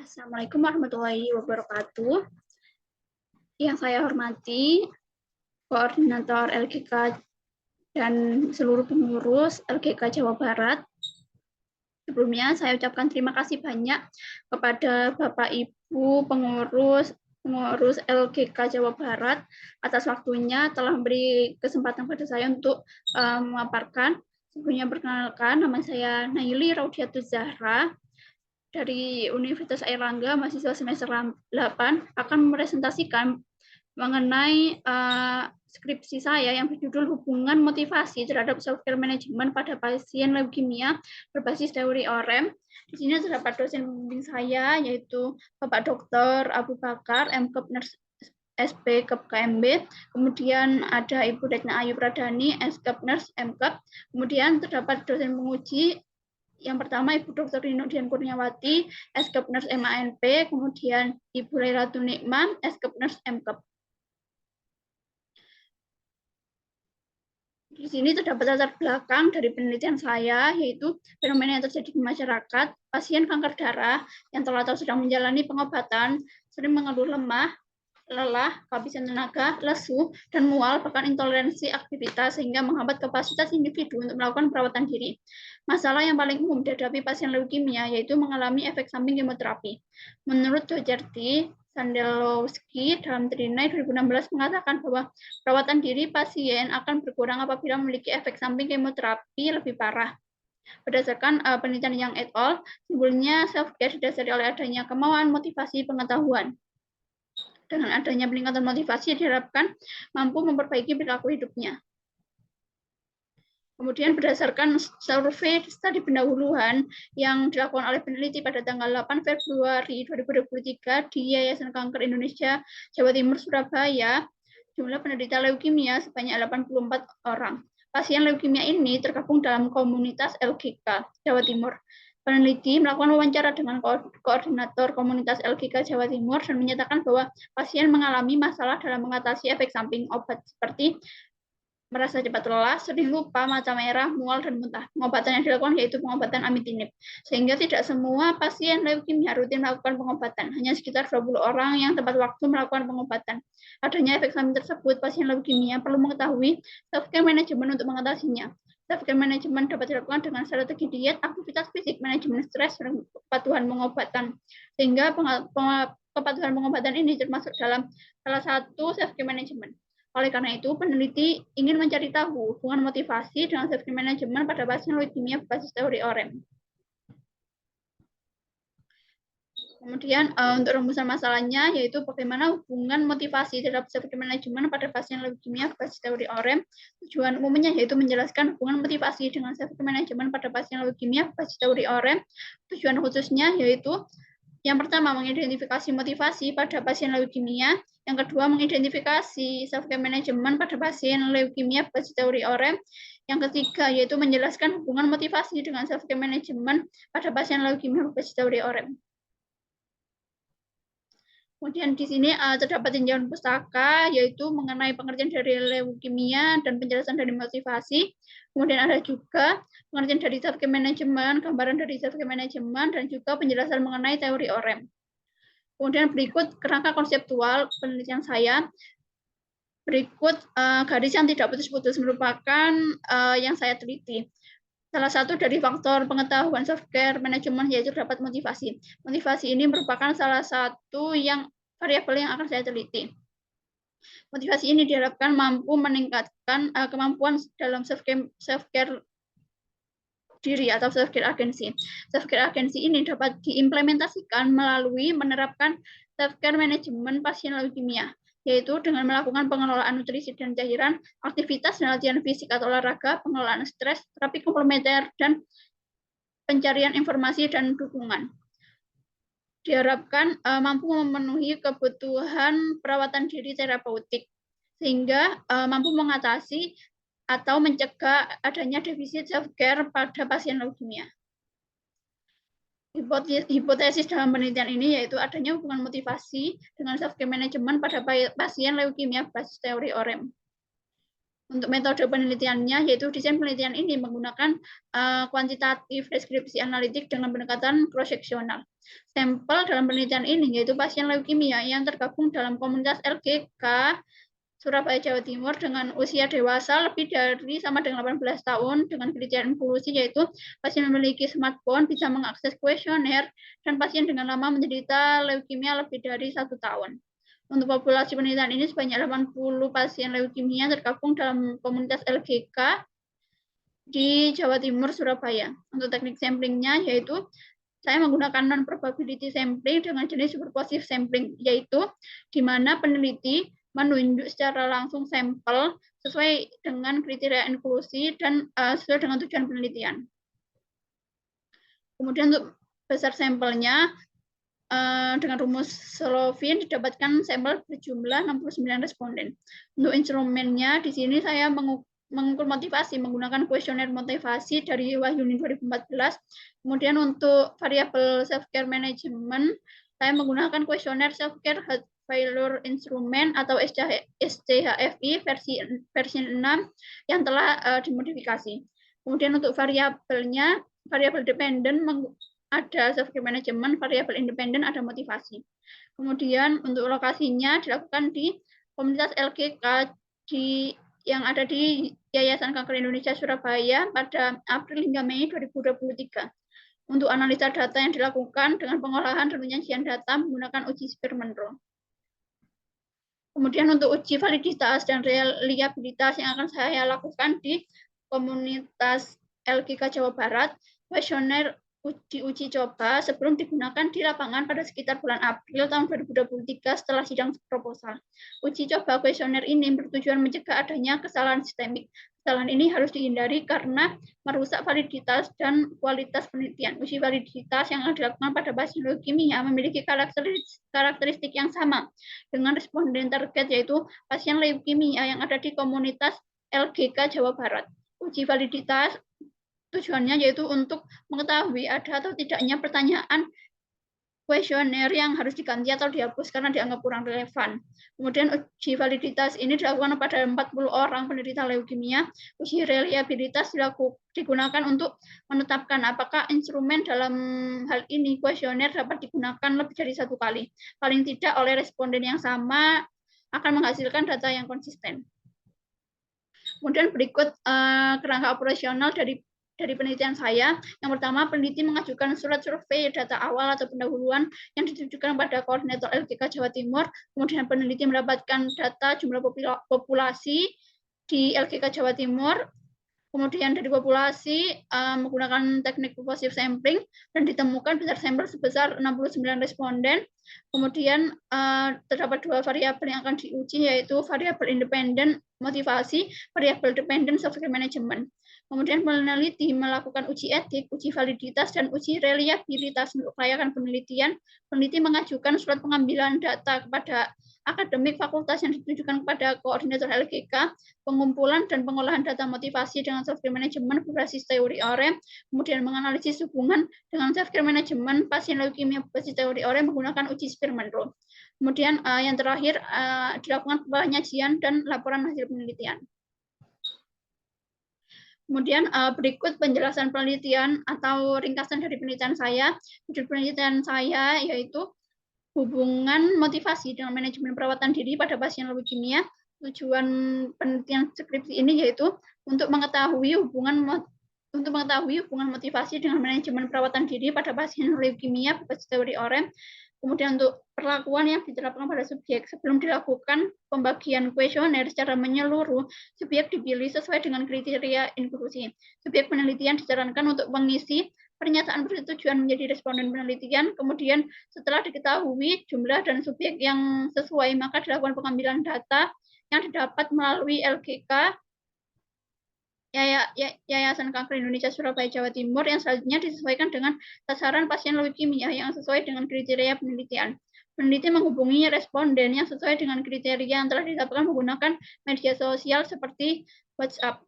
Assalamualaikum warahmatullahi wabarakatuh. Yang saya hormati, Koordinator LGK dan seluruh pengurus LGK Jawa Barat. Sebelumnya saya ucapkan terima kasih banyak kepada Bapak Ibu pengurus LGK Jawa Barat atas waktunya telah memberi kesempatan pada saya untuk memaparkan. Sebelumnya perkenalkan, nama saya Naili Raudiatus Zahra dari Universitas Airlangga, mahasiswa semester 8, akan mempresentasikan mengenai skripsi saya yang berjudul Hubungan Motivasi terhadap Self-Care Management pada Pasien Leukemia berbasis teori OREM. Di sini terdapat dosen pembimbing saya, yaitu Bapak Dr. Abu Bakar, MKep Nurse SP KEP KMB, kemudian ada Ibu Retna Ayu Pradani, SKep Nurse MKep, kemudian terdapat dosen penguji. Yang pertama Ibu Dr. Rino Dian Kurniawati, SKep Nurse MANP, kemudian Ibu Lailatul Nikman, SKep Nurse MKep. Di sini terdapat latar belakang dari penelitian saya, yaitu fenomena yang terjadi di masyarakat. Pasien kanker darah yang telah atau sedang menjalani pengobatan sering mengeluh lemah, lelah, kehabisan tenaga, lesu, dan mual, bahkan intoleransi aktivitas sehingga menghambat kapasitas individu untuk melakukan perawatan diri. Masalah yang paling umum dihadapi pasien leukemia yaitu mengalami efek samping kemoterapi. Menurut Doherty, Sandelowski dalam Trinai 2016 mengatakan bahwa perawatan diri pasien akan berkurang apabila memiliki efek samping kemoterapi lebih parah. Berdasarkan penelitian yang et al., timbulnya self-care didasari oleh adanya kemauan, motivasi, pengetahuan. Dengan adanya peningkatan motivasi diharapkan mampu memperbaiki perilaku hidupnya. Kemudian berdasarkan survei studi pendahuluan yang dilakukan oleh peneliti pada tanggal 8 Februari 2023 di Yayasan Kanker Indonesia Jawa Timur Surabaya, jumlah penderita leukemia sebanyak 84 orang. Pasien leukemia ini tergabung dalam komunitas LGK Jawa Timur. Peneliti melakukan wawancara dengan koordinator komunitas LGK Jawa Timur dan menyatakan bahwa pasien mengalami masalah dalam mengatasi efek samping obat seperti merasa cepat lelah, sering lupa, mata merah, mual, dan muntah. Pengobatan yang dilakukan yaitu pengobatan amitinib. Sehingga tidak semua pasien leukemia rutin melakukan pengobatan. Hanya sekitar 20 orang yang tepat waktu melakukan pengobatan. Adanya efek samping tersebut, pasien leukemia perlu mengetahui self-care management untuk mengatasinya. Self-care management dapat dilakukan dengan strategi diet, aktivitas fisik, manajemen stres, dan kepatuhan pengobatan. Sehingga kepatuhan pengobatan ini termasuk dalam salah satu self-care management. Oleh karena itu, peneliti ingin mencari tahu hubungan motivasi dengan self-care management pada pasien leukemia berbasis teori OREM. Kemudian untuk rumusan masalahnya yaitu bagaimana hubungan motivasi terhadap self-care management pada pasien leukemia berbasis teori OREM. Tujuan umumnya yaitu menjelaskan hubungan motivasi dengan self-care management pada pasien leukemia berbasis teori OREM. Tujuan khususnya yaitu yang pertama, mengidentifikasi motivasi pada pasien leukemia. Yang kedua, mengidentifikasi self-care management pada pasien leukemia berbasis teori OREM. Yang ketiga, yaitu menjelaskan hubungan motivasi dengan self-care management pada pasien leukemia berbasis teori OREM. Kemudian di sini terdapat tinjauan pustaka, yaitu mengenai pengertian dari leukemia dan penjelasan dari motivasi. Kemudian ada juga pengertian dari self-care management, gambaran dari self-care management, dan juga penjelasan mengenai teori OREM. Kemudian berikut kerangka konseptual penelitian saya. Berikut garis yang tidak putus-putus merupakan yang saya teliti. Salah satu dari faktor pengetahuan self-care management yaitu dapat motivasi. Motivasi ini merupakan salah satu variabel yang akan saya teliti. Motivasi ini diharapkan mampu meningkatkan kemampuan dalam self-care diri atau self-care agency. Self-care agency ini dapat diimplementasikan melalui menerapkan self-care management pasien leukemia, yaitu dengan melakukan pengelolaan nutrisi dan cairan, aktivitas dan latihan fisik atau olahraga, pengelolaan stres, terapi komplementer, dan pencarian informasi dan dukungan. Diharapkan mampu memenuhi kebutuhan perawatan diri terapeutik, sehingga mampu mengatasi atau mencegah adanya defisit self-care pada pasien leukemia. Hipotesis dalam penelitian ini yaitu adanya hubungan motivasi dengan self-care management pada pasien leukemia berbasis teori OREM. Untuk metode penelitiannya, yaitu desain penelitian ini menggunakan kuantitatif deskripsi analitik dengan pendekatan cross-seksional. Sampel dalam penelitian ini yaitu pasien leukemia yang tergabung dalam komunitas LGK Surabaya, Jawa Timur dengan usia dewasa lebih dari sama dengan 18 tahun dengan kriteria inklusi, yaitu pasien memiliki smartphone, bisa mengakses kuesioner, dan pasien dengan lama menderita leukemia lebih dari 1 tahun. Untuk populasi penelitian ini sebanyak 80 pasien leukemia tergabung dalam komunitas LGK di Jawa Timur, Surabaya. Untuk teknik samplingnya yaitu saya menggunakan non-probability sampling dengan jenis superpositive sampling, yaitu di mana peneliti menunjuk secara langsung sampel sesuai dengan kriteria inklusi dan sesuai dengan tujuan penelitian. Kemudian untuk besar sampelnya, dengan rumus Solovin didapatkan sampel berjumlah 69 responden. Untuk instrumennya, di sini saya mengukur motivasi menggunakan kuesioner motivasi dari Wahyuni 2014. Kemudian untuk variabel self-care management, saya menggunakan kuesioner self-care failure instrument atau SCHFI versi 6 yang telah dimodifikasi. Kemudian untuk variabelnya, variabel dependent ada self-care management, variabel independen ada motivasi. Kemudian untuk lokasinya dilakukan di komunitas LGK yang ada di Yayasan Kanker Indonesia Surabaya pada April hingga Mei 2023. Untuk analisa data yang dilakukan dengan pengolahan dan penyajian data menggunakan uji Spearman-Rho. Kemudian untuk uji validitas dan reliabilitas yang akan saya lakukan di komunitas LGK Jawa Barat, kuesioner uji coba sebelum digunakan di lapangan pada sekitar bulan April tahun 2023 setelah sidang proposal. Uji coba kuesioner ini bertujuan mencegah adanya kesalahan sistemik. Kesalahan ini harus dihindari karena merusak validitas dan kualitas penelitian. Uji validitas yang akan dilakukan pada pasien leukemia memiliki karakteristik yang sama dengan responden target, yaitu pasien leukemia yang ada di komunitas LGK Jawa Barat. Uji validitas tujuannya yaitu untuk mengetahui ada atau tidaknya pertanyaan kuesioner yang harus diganti atau dihapus karena dianggap kurang relevan. Kemudian uji validitas ini dilakukan pada 40 orang penderita leukemia. Uji reliabilitas digunakan untuk menetapkan apakah instrumen dalam hal ini kuesioner dapat digunakan lebih dari 1 kali. Paling tidak oleh responden yang sama akan menghasilkan data yang konsisten. Kemudian berikut kerangka operasional dari penelitian saya. Yang pertama, peneliti mengajukan surat survei data awal atau pendahuluan yang ditujukan pada koordinator LGK Jawa Timur. Kemudian peneliti mendapatkan data jumlah populasi di LGK Jawa Timur. Kemudian dari populasi menggunakan teknik positive sampling dan ditemukan besar sampel sebesar 69 responden. Kemudian terdapat 2 variabel yang akan diuji, yaitu variabel independen motivasi, variabel dependent self-care management. Kemudian peneliti melakukan uji etik, uji validitas, dan uji reliabilitas untuk kelayakan penelitian. Peneliti mengajukan surat pengambilan data kepada akademik fakultas yang ditujukan kepada koordinator LGK, pengumpulan dan pengolahan data motivasi dengan self-care management berbasis teori ORE, kemudian menganalisis hubungan dengan self-care management pasien leukemia berbasis teori ORE menggunakan uji Spearman-Rho. Kemudian yang terakhir dilakukan penyajian dan laporan hasil penelitian. Kemudian berikut penjelasan penelitian atau ringkasan dari penelitian saya. Judul penelitian saya yaitu hubungan motivasi dengan manajemen perawatan diri pada pasien leukemia. Tujuan penelitian skripsi ini yaitu untuk mengetahui hubungan motivasi dengan manajemen perawatan diri pada pasien leukemia berbasis teori ORE. Kemudian untuk perlakuan yang diterapkan pada subjek sebelum dilakukan pembagian kuesioner secara menyeluruh, subjek dipilih sesuai dengan kriteria inklusi. Subjek penelitian disarankan untuk mengisi pernyataan persetujuan menjadi responden penelitian. Kemudian setelah diketahui jumlah dan subjek yang sesuai, maka dilakukan pengambilan data yang didapat melalui LGK Yayasan Kanker Indonesia Surabaya, Jawa Timur yang selanjutnya disesuaikan dengan sasaran pasien leukemia yang sesuai dengan kriteria penelitian. Peneliti menghubungi responden yang sesuai dengan kriteria yang telah ditetapkan menggunakan media sosial seperti WhatsApp.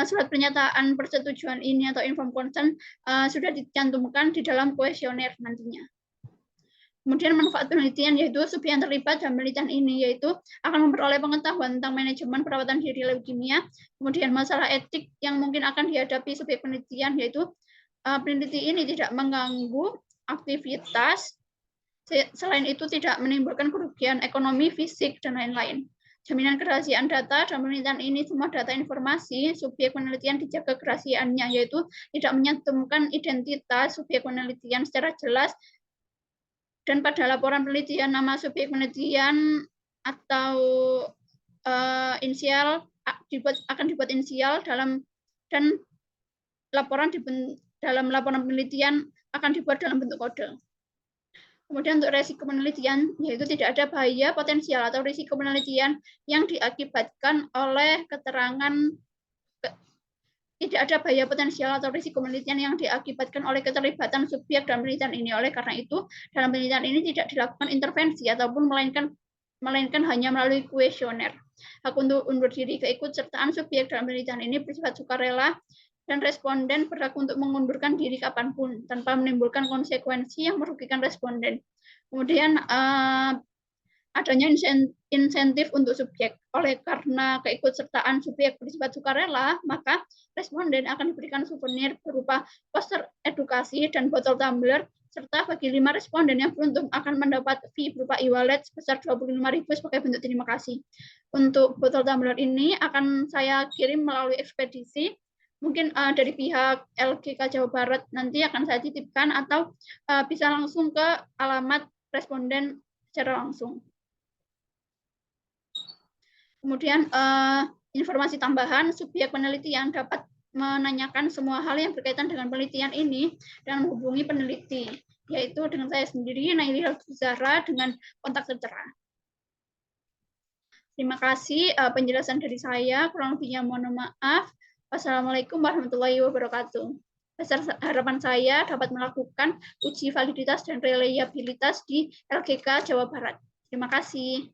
Surat pernyataan persetujuan ini atau inform consent sudah dicantumkan di dalam kuesioner nantinya. Kemudian manfaat penelitian, yaitu subjek yang terlibat dalam penelitian ini yaitu akan memperoleh pengetahuan tentang manajemen perawatan diri leukemia. Kemudian masalah etik yang mungkin akan dihadapi subjek penelitian, yaitu peneliti ini tidak mengganggu aktivitas, selain itu tidak menimbulkan kerugian ekonomi, fisik, dan lain-lain. Jaminan kerahasiaan data dalam penelitian ini, semua data informasi subjek penelitian dijaga kerahasiaannya, yaitu tidak menyantumkan identitas subjek penelitian secara jelas, dan pada laporan penelitian nama subjek penelitian atau inisial akan dibuat inisial dan dalam laporan penelitian akan dibuat dalam bentuk kode. Kemudian untuk risiko penelitian, yaitu tidak ada bahaya potensial atau risiko penelitian yang diakibatkan oleh tidak ada bahaya potensial atau risiko penelitian yang diakibatkan oleh keterlibatan subjek dalam penelitian ini. Oleh karena itu, dalam penelitian ini tidak dilakukan intervensi ataupun melainkan hanya melalui kuesioner. Hak untuk undur diri keikutsertaan subjek dalam penelitian ini bersifat sukarela, dan responden berhak untuk mengundurkan diri kapanpun tanpa menimbulkan konsekuensi yang merugikan responden. Kemudian adanya insentif untuk subjek. Oleh karena keikutsertaan subjek bersifat sukarela, maka responden akan diberikan souvenir berupa poster edukasi dan botol tumbler, serta bagi 5 responden yang beruntung akan mendapat fee berupa e-wallet sebesar 25.000 sebagai bentuk terima kasih. Untuk botol tumbler ini akan saya kirim melalui ekspedisi, mungkin dari pihak LGK Jawa Barat nanti akan saya titipkan, atau bisa langsung ke alamat responden secara langsung. Kemudian informasi tambahan, subjek penelitian dapat menanyakan semua hal yang berkaitan dengan penelitian ini dan menghubungi peneliti, yaitu dengan saya sendiri, Nailil Zahra, dengan kontak tertera. Terima kasih penjelasan dari saya, kurang lebihnya mohon maaf. Wassalamualaikum warahmatullahi wabarakatuh. Besar harapan saya dapat melakukan uji validitas dan reliabilitas di LGK Jawa Barat. Terima kasih.